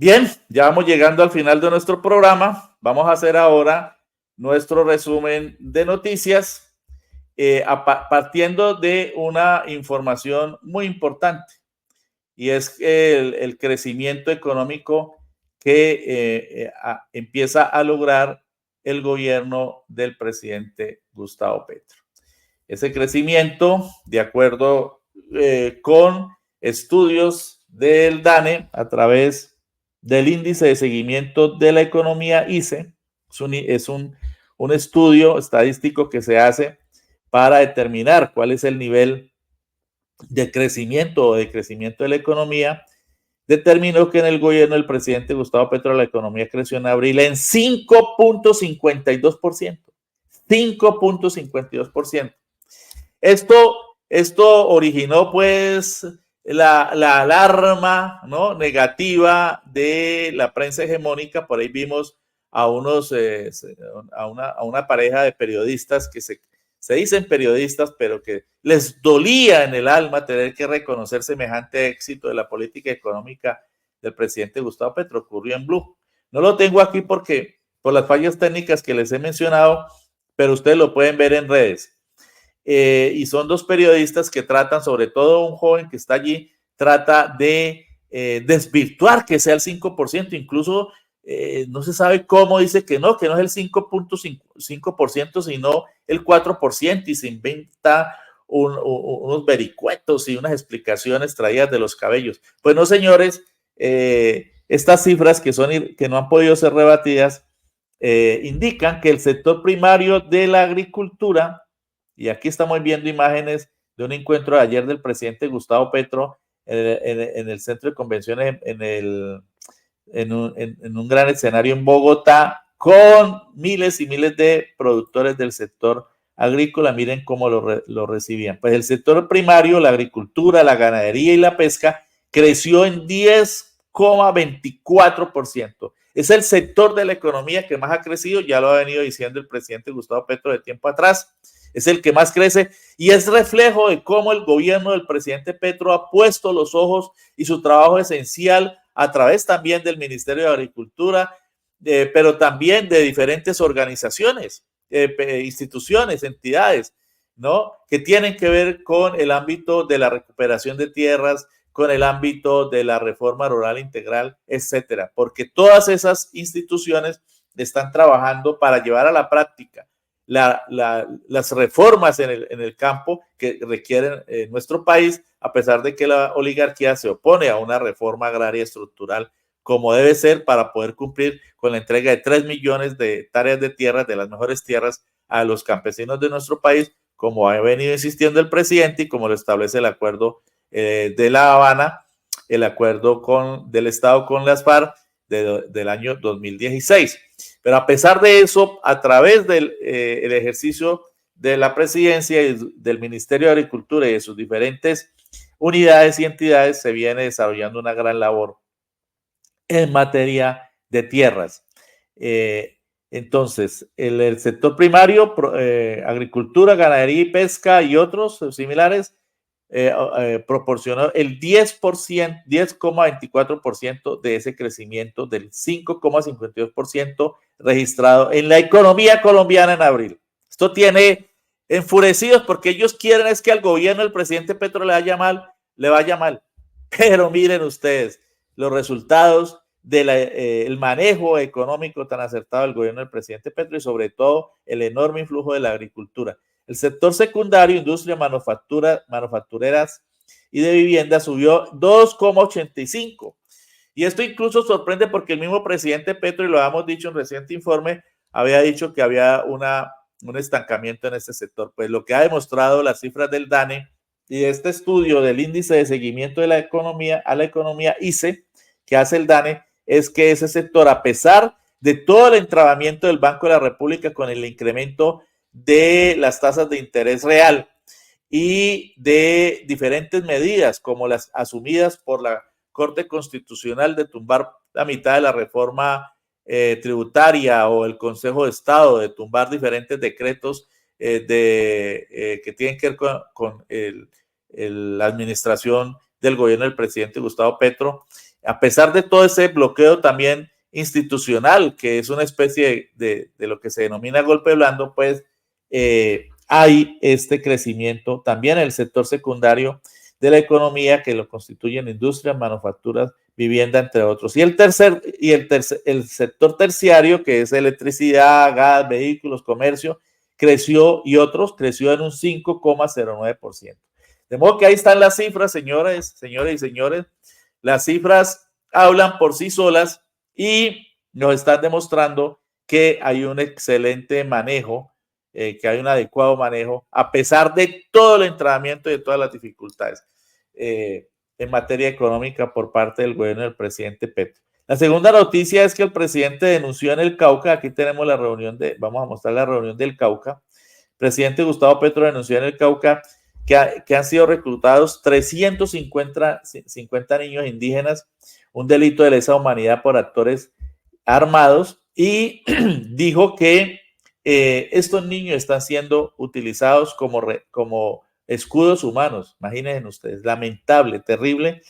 Bien, ya vamos llegando al final de nuestro programa. Vamos a hacer ahora nuestro resumen de noticias, partiendo de una información muy importante, y es el crecimiento económico que empieza a lograr el gobierno del presidente Gustavo Petro. Ese crecimiento, de acuerdo con estudios del DANE a través del índice de seguimiento de la economía ICE, un estudio estadístico que se hace para determinar cuál es el nivel de crecimiento o decrecimiento de la economía. Determinó que en el gobierno del presidente Gustavo Petro la economía creció en abril en 5.52%. 5.52%. Esto originó pues la alarma, ¿no?, negativa de la prensa hegemónica. Por ahí vimos a una pareja de periodistas que se dicen periodistas, pero que les dolía en el alma tener que reconocer semejante éxito de la política económica del presidente Gustavo Petro. Ocurrió en Blue. No lo tengo aquí porque por las fallas técnicas que les he mencionado, pero ustedes lo pueden ver en redes. Y son dos periodistas que tratan, sobre todo un joven que está allí, trata de desvirtuar que sea el 5%, incluso no se sabe cómo dice que no es el 5.5%, sino el 4%, y se inventa unos vericuetos y unas explicaciones traídas de los cabellos. Pues no, señores, estas cifras que no han podido ser rebatidas indican que el sector primario de la agricultura, y aquí estamos viendo imágenes de un encuentro de ayer del presidente Gustavo Petro en el centro de convenciones, en un gran escenario en Bogotá, con miles y miles de productores del sector agrícola. Miren cómo lo recibían. Pues el sector primario, la agricultura, la ganadería y la pesca, creció en 10,24%. Es el sector de la economía que más ha crecido, ya lo ha venido diciendo el presidente Gustavo Petro de tiempo atrás. Es el que más crece y es reflejo de cómo el gobierno del presidente Petro ha puesto los ojos y su trabajo esencial a través también del Ministerio de Agricultura, pero también de diferentes organizaciones, instituciones, entidades, ¿no?, que tienen que ver con el ámbito de la recuperación de tierras, con el ámbito de la reforma rural integral, etcétera, porque todas esas instituciones están trabajando para llevar a la práctica las reformas en el campo que requieren nuestro país, a pesar de que la oligarquía se opone a una reforma agraria estructural como debe ser, para poder cumplir con la entrega de 3 millones de hectáreas de tierras, de las mejores tierras, a los campesinos de nuestro país, como ha venido insistiendo el presidente y como lo establece el acuerdo de La Habana, el acuerdo del Estado con las FARC del año 2016. Pero a pesar de eso, a través del el ejercicio de la presidencia y del Ministerio de Agricultura y de sus diferentes unidades y entidades, se viene desarrollando una gran labor en materia de tierras. Entonces, el sector primario, agricultura, ganadería y pesca y otros similares, proporcionó el 10%, 10,24% de ese crecimiento del 5,52% registrado en la economía colombiana en abril. Esto tiene enfurecidos porque ellos quieren es que al gobierno del presidente Petro le vaya mal. Pero miren ustedes los resultados del manejo económico tan acertado del gobierno del presidente Petro y sobre todo el enorme influjo de la agricultura. El sector secundario, industria, manufactureras y de vivienda subió 2,85%. Y esto incluso sorprende porque el mismo presidente Petro, y lo habíamos dicho en reciente informe, había dicho que había un estancamiento en este sector. Pues lo que ha demostrado las cifras del DANE y de este estudio del índice de seguimiento de la economía a la economía ICE que hace el DANE es que ese sector, a pesar de todo el entrabamiento del Banco de la República con el incremento de las tasas de interés real y de diferentes medidas como las asumidas por la Corte Constitucional de tumbar la mitad de la reforma tributaria, o el Consejo de Estado de tumbar diferentes decretos que tienen que ver con la administración del gobierno del presidente Gustavo Petro, a pesar de todo ese bloqueo también institucional, que es una especie de lo que se denomina golpe blando, pues hay este crecimiento también en el sector secundario de la economía, que lo constituyen industrias, manufacturas, vivienda, entre otros. Y el sector terciario, que es electricidad, gas, vehículos, comercio, creció, y otros creció en un 5,09%. De modo que ahí están las cifras, señores y señores. Las cifras hablan por sí solas y nos están demostrando que hay un excelente manejo, que hay un adecuado manejo, a pesar de todo el entrenamiento y de todas las dificultades en materia económica por parte del gobierno del presidente Petro. La segunda noticia es que el presidente denunció en el Cauca, aquí tenemos la reunión vamos a mostrar la reunión del Cauca. El presidente Gustavo Petro denunció en el Cauca que han sido reclutados 350 niños indígenas, un delito de lesa humanidad por actores armados, y dijo que estos niños están siendo utilizados como escudos humanos. Imagínense ustedes, lamentable, terrible,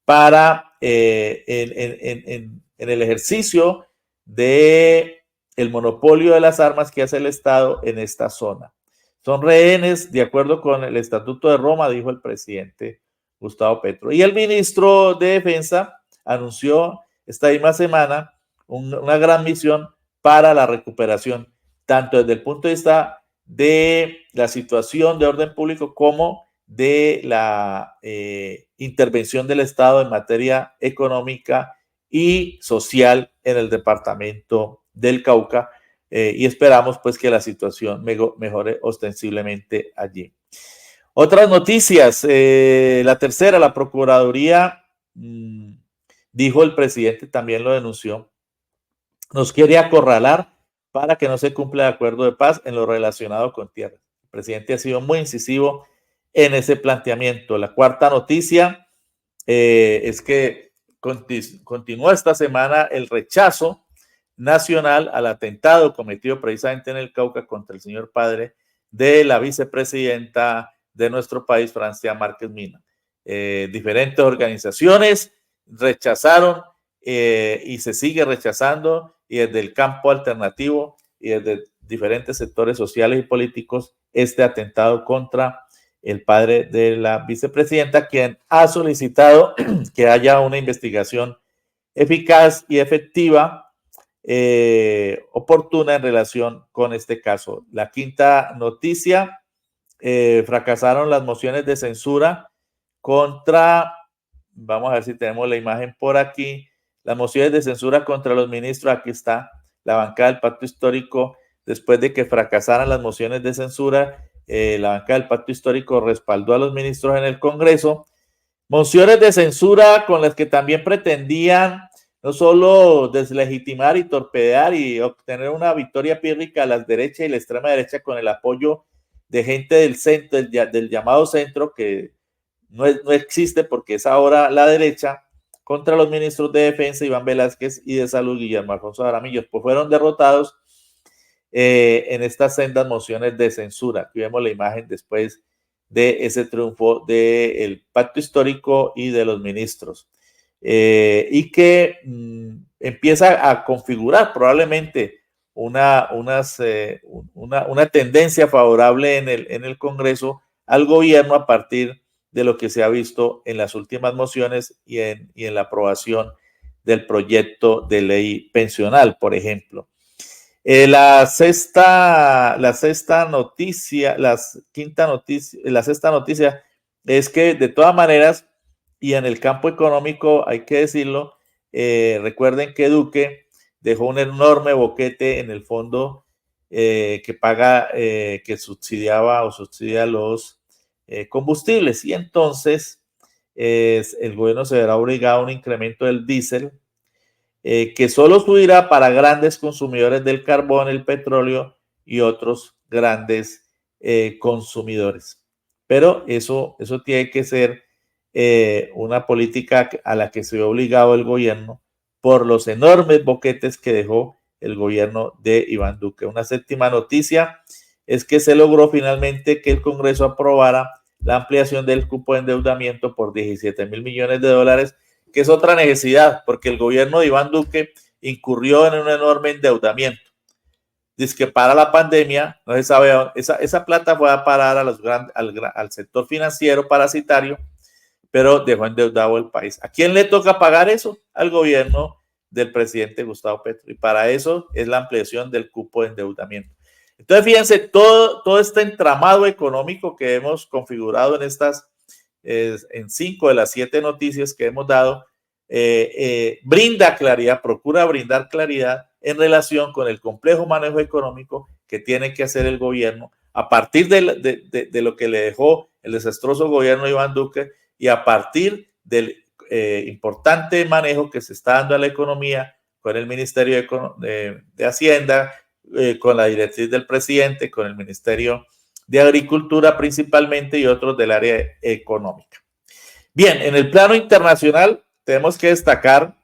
para en el ejercicio de el monopolio de las armas que hace el Estado en esta zona. Son rehenes de acuerdo con el Estatuto de Roma, dijo el presidente Gustavo Petro. Y el ministro de Defensa anunció esta misma semana una gran misión para la recuperación, tanto desde el punto de vista de la situación de orden público como de la intervención del Estado en materia económica y social en el departamento del Cauca, y esperamos pues que la situación mejore ostensiblemente allí. Otras noticias, la tercera, la Procuraduría, dijo el presidente, también lo denunció, nos quiere acorralar para que no se cumpla el acuerdo de paz en lo relacionado con tierra. El presidente ha sido muy incisivo en ese planteamiento. La cuarta noticia es que continúa esta semana el rechazo nacional al atentado cometido precisamente en el Cauca contra el señor padre de la vicepresidenta de nuestro país, Francia Márquez Mina. Diferentes organizaciones rechazaron y se sigue rechazando, y desde el campo alternativo y desde diferentes sectores sociales y políticos, este atentado contra el padre de la vicepresidenta, quien ha solicitado que haya una investigación eficaz y efectiva, oportuna en relación con este caso. La quinta noticia, fracasaron las mociones de censura contra, vamos a ver si tenemos la imagen por aquí, las mociones de censura contra los ministros. Aquí está la bancada del Pacto Histórico. Después de que fracasaran las mociones de censura, la bancada del Pacto Histórico respaldó a los ministros en el Congreso. Mociones de censura con las que también pretendían no solo deslegitimar y torpedear y obtener una victoria pírrica a la derecha y la extrema derecha con el apoyo de gente del centro, del llamado centro, que no existe porque es ahora la derecha, contra los ministros de Defensa Iván Velázquez y de Salud Guillermo Alfonso Jaramillo, pues fueron derrotados en estas sendas mociones de censura. Aquí vemos la imagen después de ese triunfo del Pacto Histórico y de los ministros, y que empieza a configurar probablemente una tendencia favorable en el Congreso al gobierno a partir de lo que se ha visto en las últimas mociones y en la aprobación del proyecto de ley pensional, por ejemplo. La sexta noticia es que de todas maneras, y en el campo económico hay que decirlo, recuerden que Duque dejó un enorme boquete en el fondo que paga, que subsidiaba o subsidia los combustibles, y entonces el gobierno se verá obligado a un incremento del diésel, que solo subirá para grandes consumidores del carbón, el petróleo y otros grandes consumidores. Pero eso tiene que ser una política a la que se ve obligado el gobierno por los enormes boquetes que dejó el gobierno de Iván Duque. Una séptima noticia es que se logró finalmente que el Congreso aprobara la ampliación del cupo de endeudamiento por 17 mil millones de dólares, que es otra necesidad, porque el gobierno de Iván Duque incurrió en un enorme endeudamiento. Dice que para la pandemia, no se sabe, esa plata fue a parar a al sector financiero parasitario, pero dejó endeudado el país. ¿A quién le toca pagar eso? Al gobierno del presidente Gustavo Petro. Y para eso es la ampliación del cupo de endeudamiento. Entonces, fíjense, todo este entramado económico que hemos configurado en 5 de las 7 noticias que hemos dado, brinda claridad, procura brindar claridad en relación con el complejo manejo económico que tiene que hacer el gobierno a partir de lo que le dejó el desastroso gobierno de Iván Duque y a partir del importante manejo que se está dando a la economía con el Ministerio de Hacienda, con la directriz del presidente, con el Ministerio de Agricultura principalmente y otros del área económica. Bien, en el plano internacional tenemos que destacar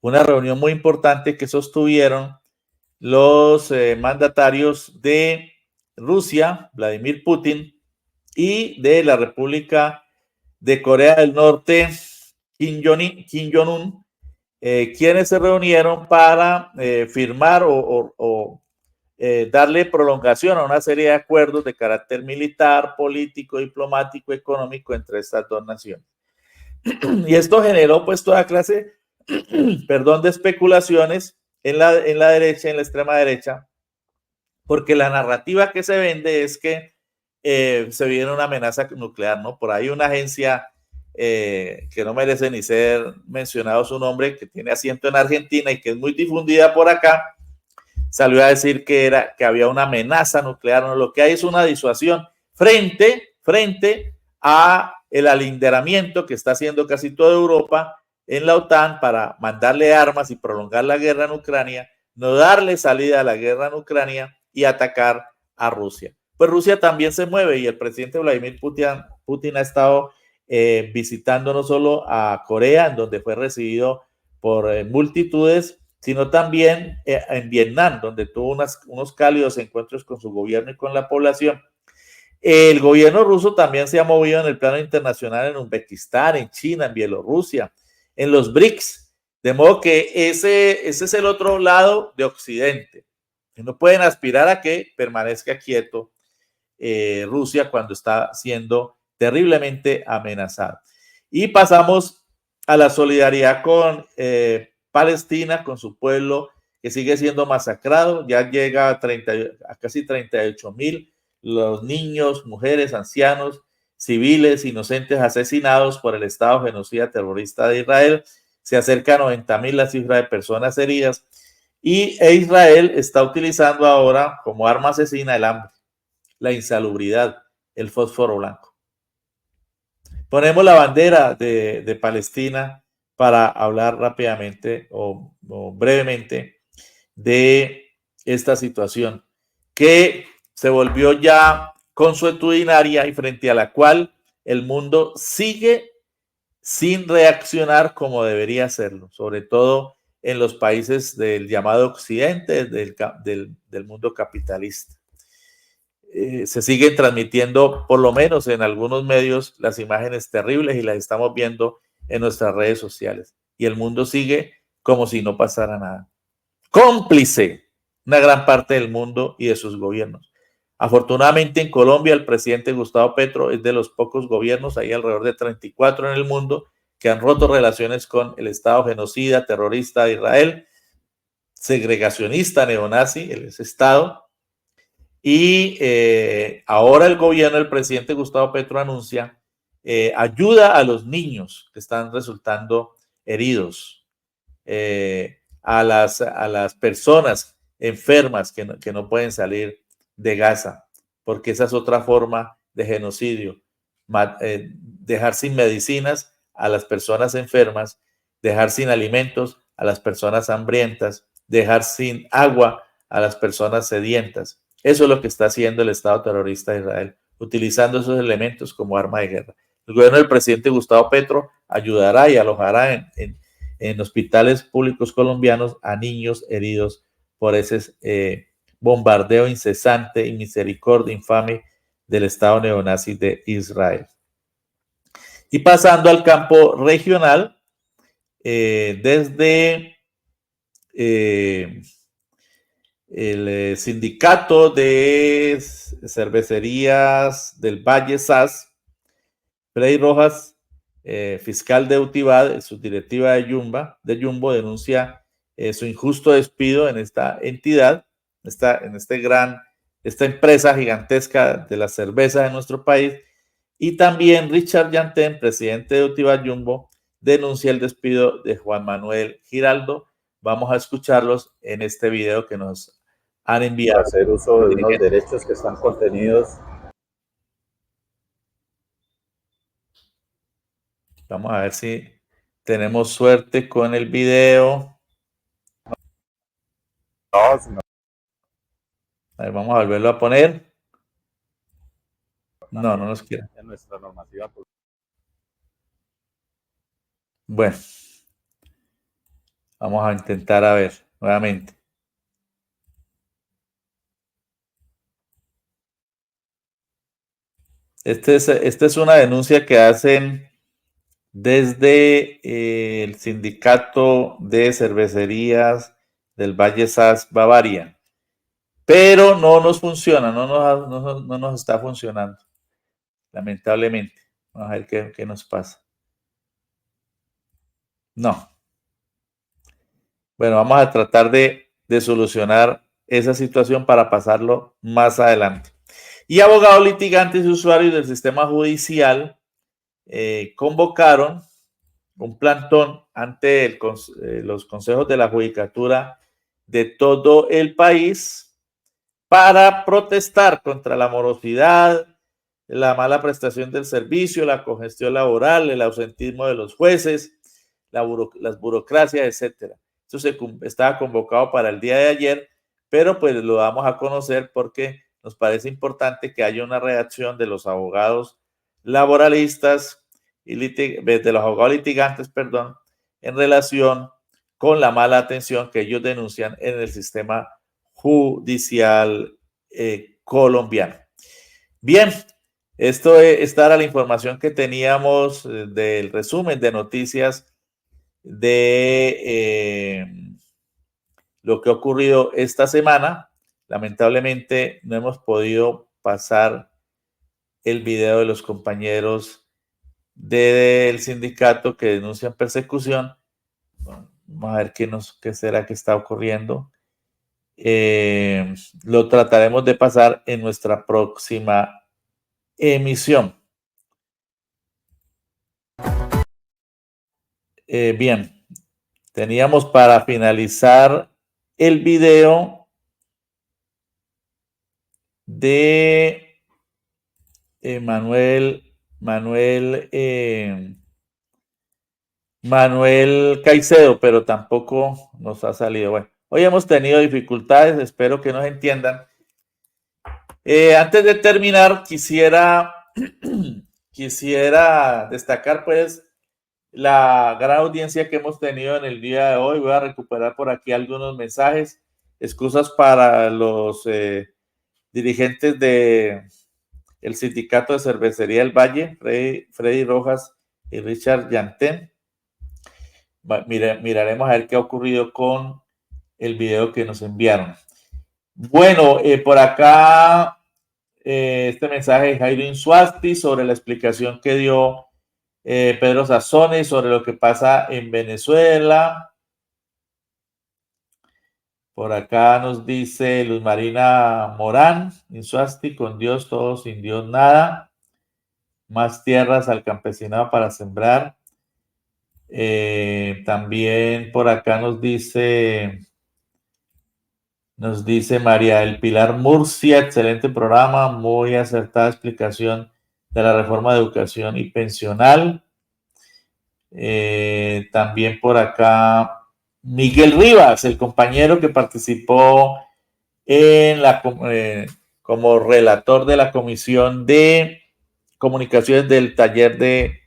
una reunión muy importante que sostuvieron los mandatarios de Rusia, Vladimir Putin, y de la República de Corea del Norte, Kim Jong-un, quienes se reunieron para firmar o darle prolongación a una serie de acuerdos de carácter militar, político, diplomático, económico entre estas dos naciones. Y esto generó pues toda clase, de especulaciones en la derecha, en la extrema derecha, porque la narrativa que se vende es que se viene una amenaza nuclear, ¿no? Por ahí una agencia que no merece ni ser mencionado su nombre, que tiene asiento en Argentina y que es muy difundida por acá, salió a decir que había una amenaza nuclear, ¿no? Lo que hay es una disuasión frente a el alinderamiento que está haciendo casi toda Europa en la OTAN para mandarle armas y prolongar la guerra en Ucrania, no darle salida a la guerra en Ucrania y atacar a Rusia. Pues Rusia también se mueve y el presidente Vladimir Putin ha estado visitando no solo a Corea, en donde fue recibido por multitudes, sino también en Vietnam, donde tuvo unos cálidos encuentros con su gobierno y con la población. El gobierno ruso también se ha movido en el plano internacional en Uzbekistán, en China, en Bielorrusia, en los BRICS, de modo que ese es el otro lado de Occidente. No pueden aspirar a que permanezca quieto Rusia cuando está siendo terriblemente amenazada. Y pasamos a la solidaridad con Palestina, con su pueblo que sigue siendo masacrado, ya llega a casi 38,000 los niños, mujeres, ancianos, civiles, inocentes asesinados por el Estado genocida terrorista de Israel. Se acerca a 90,000 la cifra de personas heridas y Israel está utilizando ahora como arma asesina el hambre, la insalubridad, el fósforo blanco. Ponemos la bandera de Palestina para hablar rápidamente o brevemente de esta situación que se volvió ya consuetudinaria y frente a la cual el mundo sigue sin reaccionar como debería hacerlo, sobre todo en los países del llamado occidente, del mundo capitalista. Se siguen transmitiendo, por lo menos en algunos medios, las imágenes terribles y las estamos viendo en nuestras redes sociales. Y el mundo sigue como si no pasara nada. Cómplice una gran parte del mundo y de sus gobiernos. Afortunadamente en Colombia el presidente Gustavo Petro es de los pocos gobiernos, hay alrededor de 34 en el mundo, que han roto relaciones con el Estado genocida, terrorista de Israel, segregacionista, neonazi, ese Estado. Y ahora el gobierno del presidente Gustavo Petro anuncia ayuda a los niños que están resultando heridos, a las personas enfermas que no pueden salir de Gaza, porque esa es otra forma de genocidio, dejar sin medicinas a las personas enfermas, dejar sin alimentos a las personas hambrientas, dejar sin agua a las personas sedientas. Eso es lo que está haciendo el Estado terrorista de Israel, utilizando esos elementos como arma de guerra. El gobierno del presidente Gustavo Petro ayudará y alojará en hospitales públicos colombianos a niños heridos por ese bombardeo incesante y misericordia infame del Estado neonazi de Israel. Y pasando al campo regional, desde el sindicato de cervecerías del Valle SAS, Freddy Rojas, fiscal de Utivad, subdirectiva de Jumbo, denuncia su injusto despido en esta entidad, esta empresa gigantesca de la cerveza de nuestro país. Y también Richard Yantén, presidente de Utivad Jumbo, denuncia el despido de Juan Manuel Giraldo. Vamos a escucharlos en este video que nos han enviado. Hacer uso de unos derechos que están contenidos. Vamos a ver si tenemos suerte con el video. No, sino A ver, vamos a volverlo a poner. No, no nos quiere. en nuestra normativa. Bueno, vamos a intentar a ver nuevamente. Esta es una denuncia que hacen desde el sindicato de cervecerías del Valle SAS Bavaria, pero no nos funciona, no nos está funcionando, lamentablemente. Vamos a ver qué nos pasa. No. Bueno, vamos a tratar de solucionar esa situación para pasarlo más adelante. Y abogados litigantes y usuarios del sistema judicial convocaron un plantón ante los consejos de la judicatura de todo el país para protestar contra la morosidad, la mala prestación del servicio, la congestión laboral, el ausentismo de los jueces, las burocracias, etcétera. Eso estaba convocado para el día de ayer, pero pues lo damos a conocer porque nos parece importante que haya una reacción de los abogados laboralistas y de los abogados litigantes, perdón, en relación con la mala atención que ellos denuncian en el sistema judicial colombiano. Bien, esta era la información que teníamos del resumen de noticias de lo que ha ocurrido esta semana. Lamentablemente no hemos podido pasar el video de los compañeros del sindicato que denuncian persecución. Vamos a ver qué será que está ocurriendo. Lo trataremos de pasar en nuestra próxima emisión. Bien, teníamos para finalizar el video de Manuel Caicedo, pero tampoco nos ha salido. Bueno, hoy hemos tenido dificultades, espero que nos entiendan. Antes de terminar, quisiera destacar pues la gran audiencia que hemos tenido en el día de hoy. Voy a recuperar por aquí algunos mensajes. Excusas para los dirigentes del sindicato de cervecería del Valle, Freddy Rojas y Richard Yantén. Miraremos a ver qué ha ocurrido con el video que nos enviaron. Bueno, por acá este mensaje de Jairo Insuasti sobre la explicación que dio Pedro Sassone sobre lo que pasa en Venezuela. Por acá nos dice Luz Marina Morán, Insuasti, con Dios todo, sin Dios nada. Más tierras al campesinado para sembrar. También por acá nos dice María del Pilar Murcia, excelente programa, muy acertada explicación de la reforma de educación y pensional. También por acá Miguel Rivas, el compañero que participó en como relator de la Comisión de Comunicaciones del taller de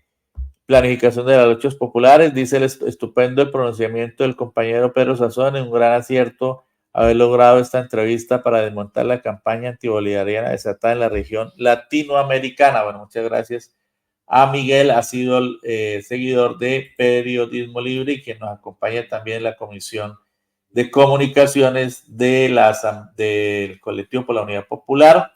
planificación de las luchas populares. Dice el estupendo el pronunciamiento del compañero Pedro Sassone, un gran acierto haber logrado esta entrevista para desmontar la campaña antibolivariana desatada en la región latinoamericana. Bueno, muchas gracias a Miguel, ha sido seguidor de Periodismo Libre y quien nos acompaña también en la Comisión de Comunicaciones del Colectivo por la Unidad Popular.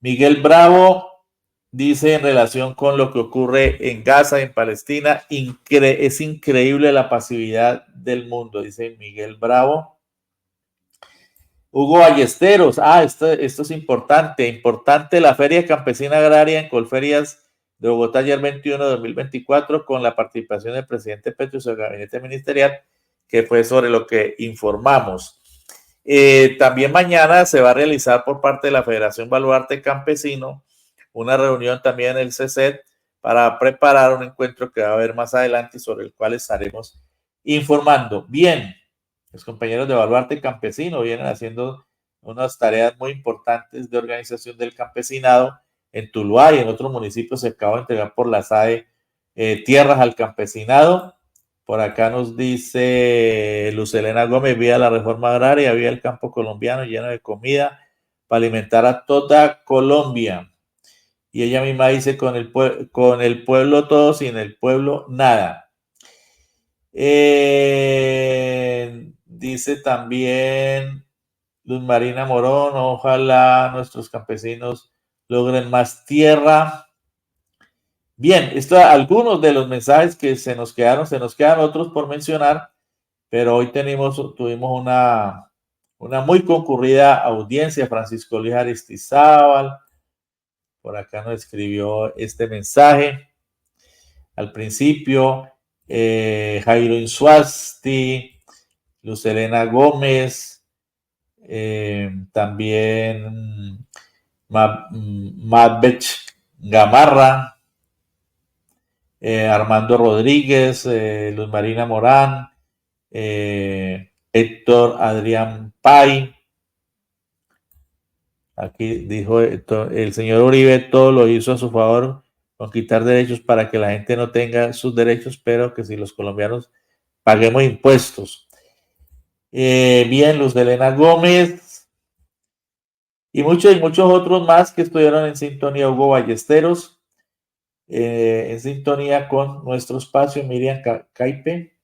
Miguel Bravo dice en relación con lo que ocurre en Gaza, en Palestina, es increíble la pasividad del mundo, dice Miguel Bravo. Hugo Ballesteros, esto es importante la Feria Campesina Agraria en Colferias de Bogotá ayer 21 de 2024 con la participación del presidente Petro y su gabinete ministerial, que fue sobre lo que informamos. También mañana se va a realizar por parte de la Federación Baluarte Campesino una reunión también en el CECET para preparar un encuentro que va a haber más adelante y sobre el cual estaremos informando. Bien, los compañeros de Baluarte Campesino vienen haciendo unas tareas muy importantes de organización del campesinado en Tuluá y en otros municipios. Se acaba de entregar por la SAE tierras al campesinado. Por acá nos dice Lucelena Gómez, vía la reforma agraria, vía el campo colombiano lleno de comida para alimentar a toda Colombia. Y ella misma dice, con el pueblo todo, sin el pueblo nada. Dice también Luz Marina Morón, ojalá nuestros campesinos logren más tierra. Bien, algunos de los mensajes que se nos quedan otros por mencionar, pero hoy tuvimos una muy concurrida audiencia. Francisco Luis Aristizábal, por acá nos escribió este mensaje al principio, Jairo Insuasti, Lucelena Gómez, también Madbech Gamarra, Armando Rodríguez, Luz Marina Morán, Héctor Adrián Pay. Aquí dijo el señor Uribe, todo lo hizo a su favor con quitar derechos para que la gente no tenga sus derechos, pero que si los colombianos paguemos impuestos. Bien, Luz de Elena Gómez y muchos otros más que estuvieron en sintonía. Hugo Ballesteros, en sintonía con nuestro espacio, Miriam Caipe.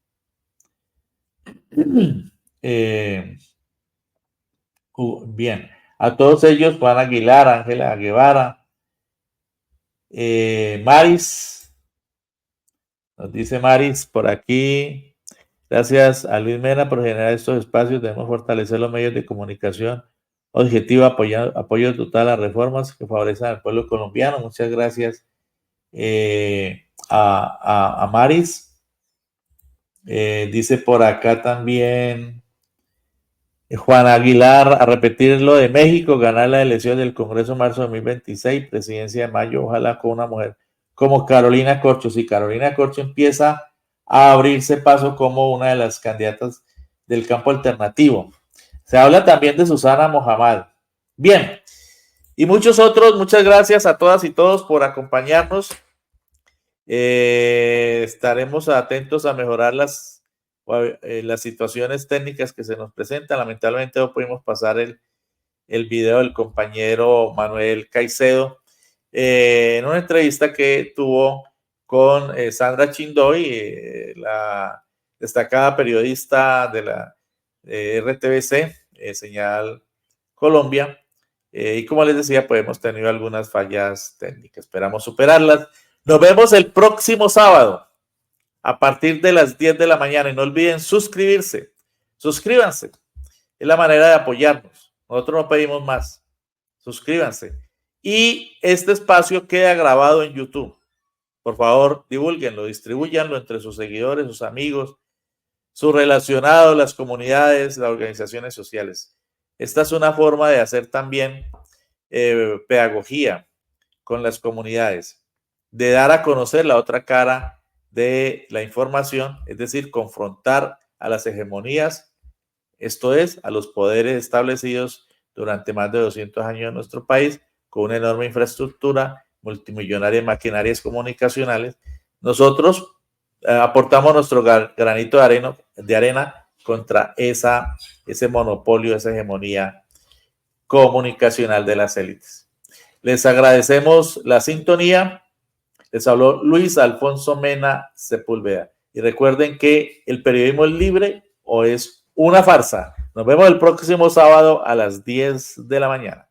Bien, a todos ellos, Juan Aguilar, Ángela Guevara, Maris, nos dice Maris por aquí, gracias a Luis Mena por generar estos espacios. Debemos fortalecer los medios de comunicación objetivo, apoyo total a reformas que favorecen al pueblo colombiano. Muchas gracias a Maris. Dice por acá también Juan Aguilar, a repetir lo de México, ganar la elección del Congreso en marzo de 2026, presidencia de mayo, ojalá con una mujer como Carolina Corcho. Si Carolina Corcho empieza a abrirse paso como una de las candidatas del campo alternativo. Se habla también de Susana Mohamed. Bien, y muchos otros. Muchas gracias a todas y todos por acompañarnos. Estaremos atentos a mejorar las situaciones técnicas que se nos presentan. Lamentablemente no pudimos pasar el video del compañero Manuel Caicedo en una entrevista que tuvo con Sandra Chindoy, la destacada periodista de la RTBC, Señal Colombia, y como les decía, pues hemos tenido algunas fallas técnicas, esperamos superarlas. Nos vemos el próximo sábado a partir de las 10 de la mañana y no olviden suscribirse. Suscríbanse, es la manera de apoyarnos. Nosotros no pedimos más. Suscríbanse. Y este espacio queda grabado en YouTube. Por favor, divúlguenlo, distribúyanlo entre sus seguidores, sus amigos, sus relacionados, las comunidades, las organizaciones sociales. Esta es una forma de hacer también pedagogía con las comunidades, de dar a conocer la otra cara de la información, es decir, confrontar a las hegemonías, esto es, a los poderes establecidos durante más de 200 años en nuestro país, con una enorme infraestructura multimillonaria en maquinarias comunicacionales. Nosotros aportamos nuestro granito de arena contra ese monopolio, esa hegemonía comunicacional de las élites. Les agradecemos la sintonía. Les habló Luis Alfonso Mena Sepúlveda. Y recuerden que el periodismo es libre o es una farsa. Nos vemos el próximo sábado a las 10 de la mañana.